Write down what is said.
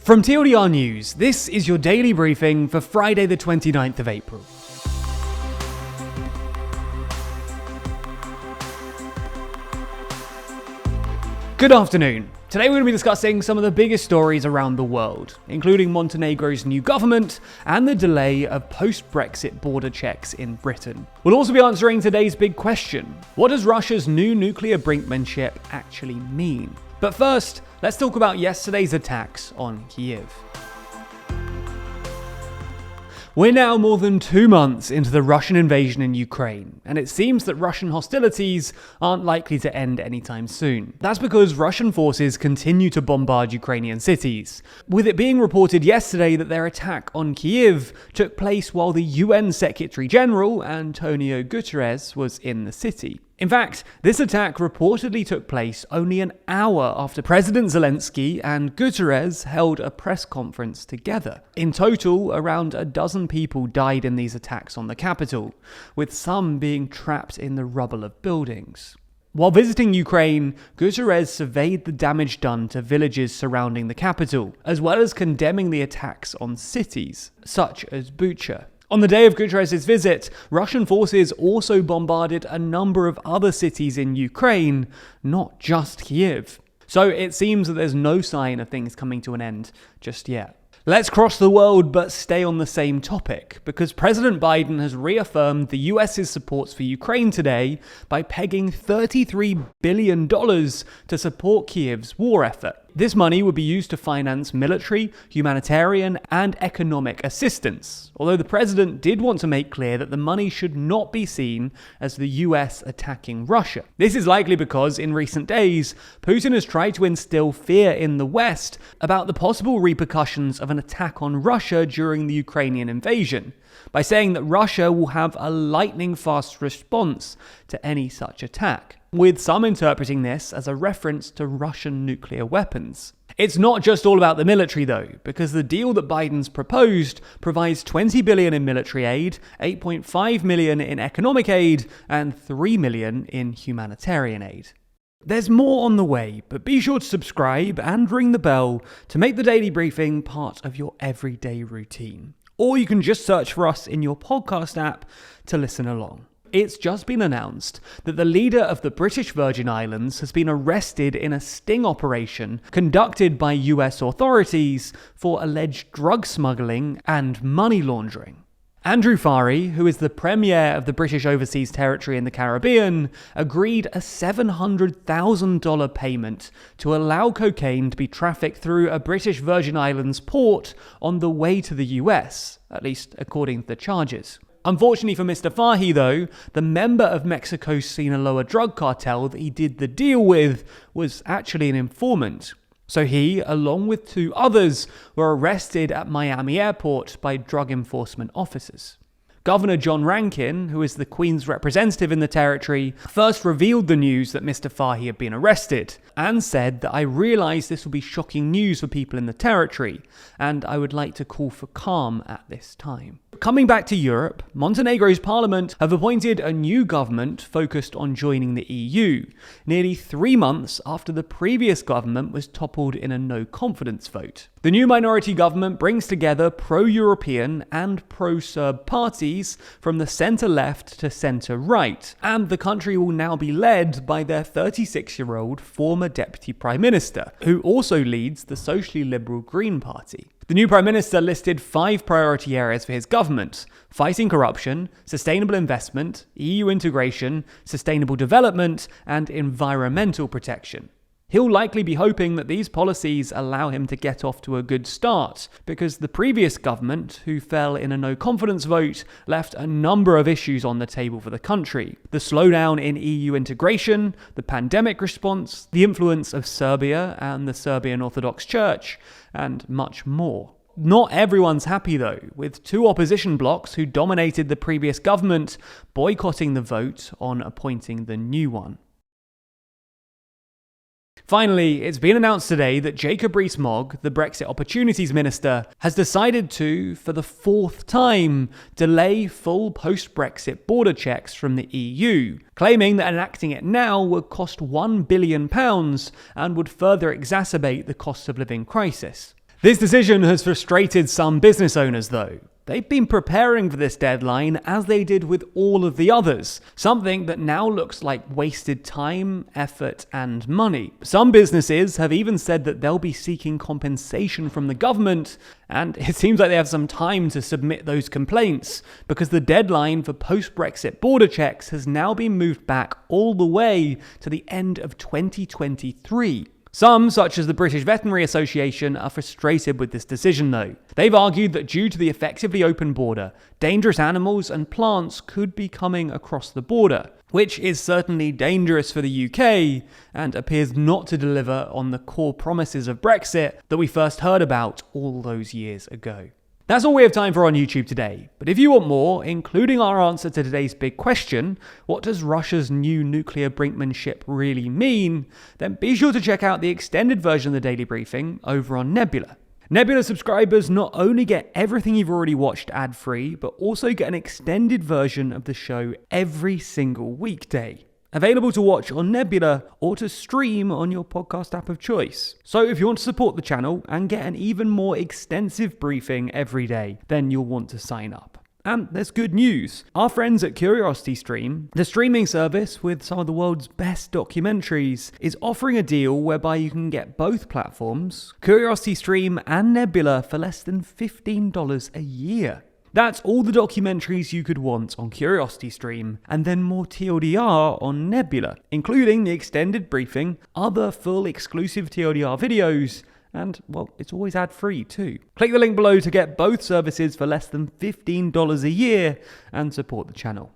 From TLDR News, this is your daily briefing for Friday the 29th of April. Good afternoon. Today we're going to be discussing some of the biggest stories around the world, including Montenegro's new government and the delay of post-Brexit border checks in Britain. We'll also be answering today's big question: what does Russia's new nuclear brinkmanship actually mean? But first, let's talk about yesterday's attacks on Kyiv. We're now more than 2 months into the Russian invasion in Ukraine, and it seems that Russian hostilities aren't likely to end anytime soon. That's because Russian forces continue to bombard Ukrainian cities, with it being reported yesterday that their attack on Kyiv took place while the UN Secretary General, Antonio Guterres, was in the city. In fact, this attack reportedly took place only an hour after President Zelensky and Guterres held a press conference together. In total, around a dozen people died in these attacks on the capital, with some being trapped in the rubble of buildings. While visiting Ukraine, Guterres surveyed the damage done to villages surrounding the capital, as well as condemning the attacks on cities, such as Bucha. On the day of Guterres' visit, Russian forces also bombarded a number of other cities in Ukraine, not just Kyiv. So it seems that there's no sign of things coming to an end just yet. Let's cross the world but stay on the same topic, because President Biden has reaffirmed the US's support for Ukraine today by pegging $33 billion to support Kyiv's war effort. This money would be used to finance military, humanitarian, and economic assistance, although the president did want to make clear that the money should not be seen as the US attacking Russia. This is likely because, in recent days, Putin has tried to instill fear in the West about the possible repercussions of an attack on Russia during the Ukrainian invasion, by saying that Russia will have a lightning-fast response to any such attack, with some interpreting this as a reference to Russian nuclear weapons. It's not just all about the military though, because the deal that Biden's proposed provides $20 billion in military aid, $8.5 million in economic aid, and $3 million in humanitarian aid. There's more on the way, but be sure to subscribe and ring the bell to make the daily briefing part of your everyday routine. Or you can just search for us in your podcast app to listen along. It's just been announced that the leader of the British Virgin Islands has been arrested in a sting operation conducted by US authorities for alleged drug smuggling and money laundering. Andrew Farrie, who is the Premier of the British Overseas Territory in the Caribbean, agreed a $700,000 payment to allow cocaine to be trafficked through a British Virgin Islands port on the way to the US, at least according to the charges. Unfortunately for Mr. Farrie, though, the member of Mexico's Sinaloa drug cartel that he did the deal with was actually an informant. So he, along with 2 others, were arrested at Miami Airport by drug enforcement officers. Governor John Rankin, who is the Queen's representative in the territory, first revealed the news that Mr. Farrie had been arrested, and said that "I realise this will be shocking news for people in the territory, and I would like to call for calm at this time." Coming back to Europe, Montenegro's parliament have appointed a new government focused on joining the EU, nearly 3 months after the previous government was toppled in a no-confidence vote. The new minority government brings together pro-European and pro-Serb parties from the centre-left to centre-right, and the country will now be led by their 36-year-old former Deputy Prime Minister, who also leads the socially liberal Green Party. The new Prime Minister listed 5 priority areas for his government: fighting corruption, sustainable investment, EU integration, sustainable development, and environmental protection. He'll likely be hoping that these policies allow him to get off to a good start, because the previous government, who fell in a no-confidence vote, left a number of issues on the table for the country: the slowdown in EU integration, the pandemic response, the influence of Serbia and the Serbian Orthodox Church, and much more. Not everyone's happy though, with 2 opposition blocs who dominated the previous government boycotting the vote on appointing the new one. Finally, it's been announced today that Jacob Rees-Mogg, the Brexit Opportunities Minister, has decided to, for the 4th time, delay full post-Brexit border checks from the EU, claiming that enacting it now would cost £1 billion and would further exacerbate the cost of living crisis. This decision has frustrated some business owners though. They've been preparing for this deadline as they did with all of the others, something that now looks like wasted time, effort, and money. Some businesses have even said that they'll be seeking compensation from the government, and it seems like they have some time to submit those complaints because the deadline for post-Brexit border checks has now been moved back all the way to the end of 2023. Some, such as the British Veterinary Association, are frustrated with this decision though. They've argued that due to the effectively open border, dangerous animals and plants could be coming across the border, which is certainly dangerous for the UK and appears not to deliver on the core promises of Brexit that we first heard about all those years ago. That's all we have time for on YouTube today, but if you want more, including our answer to today's big question, what does Russia's new nuclear brinkmanship really mean, then be sure to check out the extended version of the Daily Briefing over on Nebula. Nebula subscribers not only get everything you've already watched ad-free, but also get an extended version of the show every single weekday. Available to watch on Nebula or to stream on your podcast app of choice. So if you want to support the channel and get an even more extensive briefing every day, then you'll want to sign up. And there's good news. Our friends at CuriosityStream, the streaming service with some of the world's best documentaries, is offering a deal whereby you can get both platforms, CuriosityStream and Nebula, for less than $15 a year. That's all the documentaries you could want on CuriosityStream, and then more TLDR on Nebula, including the extended briefing, other full exclusive TLDR videos, and, well, it's always ad-free too. Click the link below to get both services for less than $15 a year and support the channel.